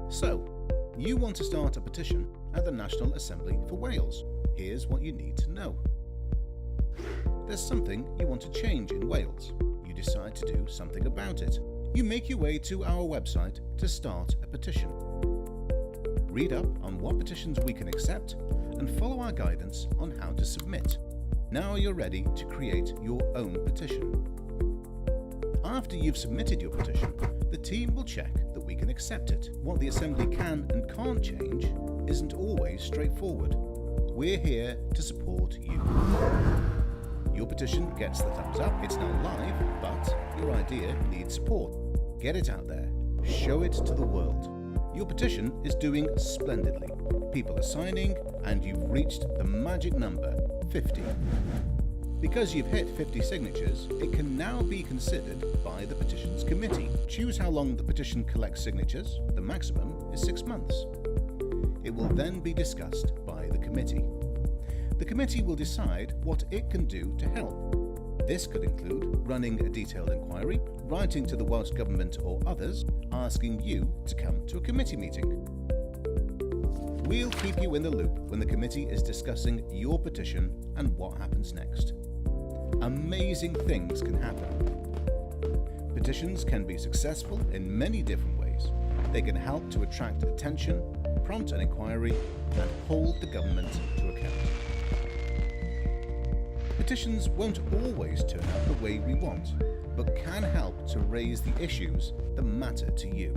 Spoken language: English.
So, you want to start a petition at the National Assembly for Wales. Here's what you need to know. There's something you want to change in Wales. You decide to do something about it. You make your way to our website to start a petition. Read up on what petitions we can accept and follow our guidance on how to submit. Now you're ready to create your own petition. After you've submitted your petition, the team will check that we can accept it. What the Assembly can and can't change isn't always straightforward. We're here to support you. Your petition gets the thumbs up, it's now live, but your idea needs support. Get it out there, show it to the world. Your petition is doing splendidly. People are signing, and you've reached the magic number, 50. Because you've hit 50 signatures, it can now be considered by the Petitions Committee. Choose how long the petition collects signatures. The maximum is 6 months. It will then be discussed by the committee. The committee will decide what it can do to help. This could include running a detailed inquiry, writing to the Welsh Government or others, asking you to come to a committee meeting. We'll keep you in the loop when the committee is discussing your petition and what happens next. Amazing things can happen. Petitions can be successful in many different ways. They can help to attract attention, prompt an inquiry, and hold the government to account. Petitions won't always turn out the way we want, but can help to raise the issues that matter to you.